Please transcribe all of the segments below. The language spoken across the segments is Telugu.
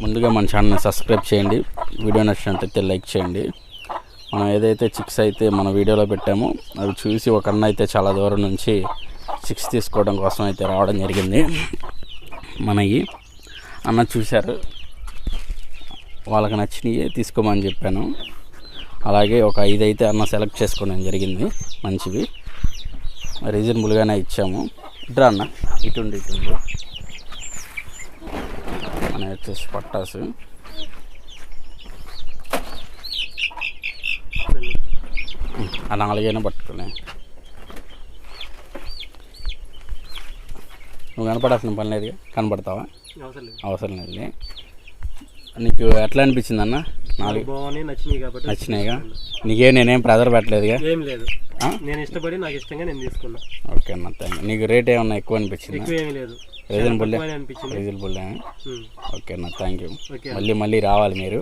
ముందుగా మన ఛానల్ని సబ్స్క్రైబ్ చేయండి. వీడియో నచ్చినట్లయితే లైక్ చేయండి. మనం ఏదైతే చిక్స్ అయితే మన వీడియోలో పెట్టామో అవి చూసి ఒక అన్న అయితే చాలా దూరం నుంచి చిక్స్ తీసుకోవడం కోసం అయితే రావడం జరిగింది. మనకి అన్న చూశారు, వాళ్ళకి నచ్చినవి తీసుకోమని చెప్పాను. అలాగే ఒక 5 అయితే అన్న సెలెక్ట్ చేసుకోవడం జరిగింది. మంచివి రీజనబుల్గానే ఇచ్చాము. ఇట్రా అన్న, ఇటుండి మన వచ్చేసి పట్టాసు ఆ 4 పట్టుకునే. నువ్వు కనపడాల్సిన పని లేదు, కనపడతావా? అవసరం లేదు. నీకు ఎట్లా అనిపించింది అన్న? 4 నచ్చినాయిగా. నేనేం ప్రెజర్ పెట్టలేదుగా. ఏం లేదు, నేను ఇష్టపడి నాకు ఇష్టంగా నేను తీసుకున్నా. ఓకే అన్న, థ్యాంక్ యూ. నీకు రేట్ ఏమన్నా ఎక్కువ అనిపించింది? రీజనబుల్. ఓకే అన్న, థ్యాంక్ యూ. మళ్ళీ రావాలి మీరు,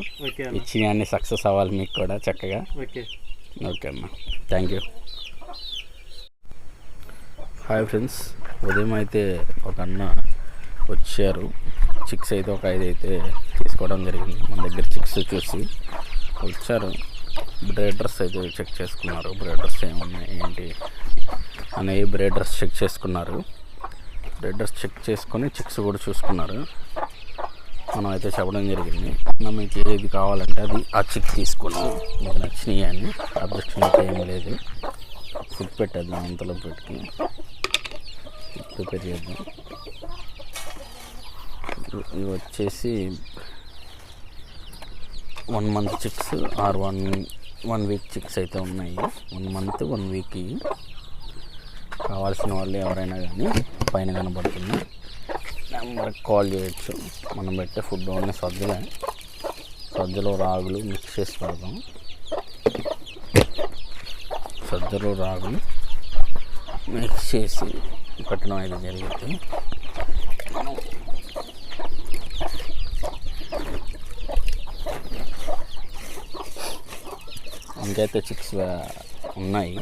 ఇచ్చిన అన్ని సక్సెస్ అవ్వాలి మీకు కూడా చక్కగా. ఓకే అన్న, థ్యాంక్ యూ. హాయ్ ఫ్రెండ్స్, ఉదయం అయితే ఒక అన్న వచ్చారు. చిక్స్ అయితే ఒక 5 అయితే తీసుకోవడం జరిగింది. మన దగ్గర చిక్స్ చూసి వచ్చారు. బ్రేడర్స్ అయితే చెక్ చేసుకున్నారు. బ్రేడర్స్ ఏమున్నాయి ఏంటి అని బ్రేడర్స్ చెక్ చేసుకున్నారు. బ్రేడర్స్ చెక్ చేసుకొని చిక్స్ కూడా చూసుకున్నారు. మనం అయితే చెప్పడం జరిగింది, మీకు ఏది కావాలంటే అది ఆ చిక్ తీసుకున్నాం. మీకు నచ్చినాయి అని అబ్జెక్షన్ అయితే ఏం లేదు. ఫుడ్ పెట్టేద్దాం, అంతలో పెట్టి ప్రిపేర్ చేద్దాం. ఇవి వచ్చేసి 1 month chicks or 1 week chicks అయితే ఉన్నాయి. 1 మంత్ 1 వీక్. కావాల్సిన వాళ్ళు ఎవరైనా కానీ పైన కనబడుతుంది నెంబర్కి కాల్ చేయొచ్చు. మనం పెట్టే ఫుడ్ అన్నీ సజ్జలో రాగులు మిక్స్ చేసి పెడదాం. సజ్జలో రాగులు మిక్స్ చేసి పెట్టడం అయితే జరిగింది. ఇంకైతే చిక్స్ ఉన్నాయి.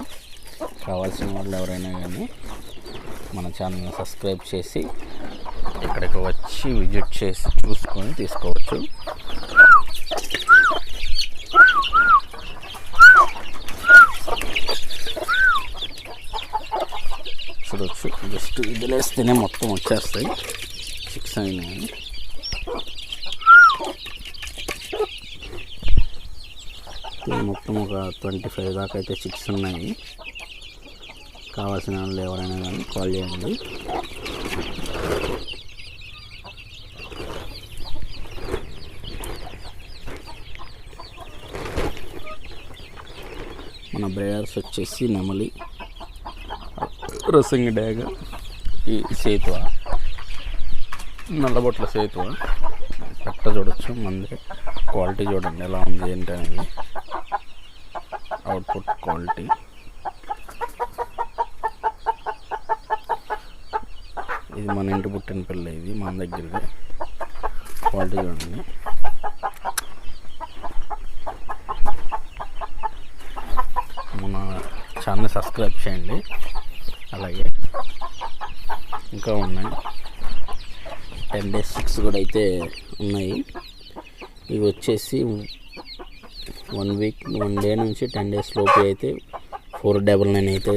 కావాల్సిన వాళ్ళు ఎవరైనా కానీ మన ఛానల్ని సబ్స్క్రైబ్ చేసి ఇక్కడికి వచ్చి విజిట్ చేసి చూసుకొని తీసుకోవచ్చు. చూడవచ్చు, జస్ట్ వదిలేస్తేనే మొత్తం వచ్చేస్తాయి చిక్స్ అయినాయి. మొత్తం ఒక 25 దాకా అయితే చిక్స్ ఉన్నాయి. కావాల్సిన వాళ్ళు ఎవరైనా కానీ కాల్ చేయండి. మన బ్రేడర్స్ వచ్చేసి నెమలి, రసింగి డ్యాగ, ఈ సేతువ, నల్లబొట్ల సేతువ. పెట్ట చూడొచ్చు, మంది క్వాలిటీ చూడండి ఎలా ఉంది ఏంటనేది, అవుట్పుట్ క్వాలిటీ. ఇది మన ఇంటి పుట్టిన పిల్ల, ఇది మన దగ్గరది. క్వాలిటీ చూడండి. మన ఛానల్ సబ్స్క్రైబ్ చేయండి. అలాగే ఇంకా ఉన్నాయి 10 days చిక్స్ కూడా అయితే ఉన్నాయి. ఇవి వచ్చేసి 1 వీక్ 1 డే నుంచి 10 days లోపు అయితే 499 అయితే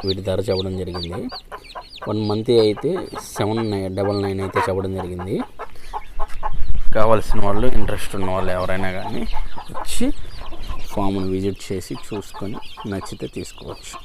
వీటి ధర చెప్పడం జరిగింది. 1 మంత్ అయితే 799 అయితే చెప్పడం జరిగింది. కావాల్సిన వాళ్ళు, ఇంట్రెస్ట్ ఉన్న వాళ్ళు ఎవరైనా కానీ వచ్చి ఫామ్ను విజిట్ చేసి చూసుకొని నచ్చితే తీసుకోవచ్చు.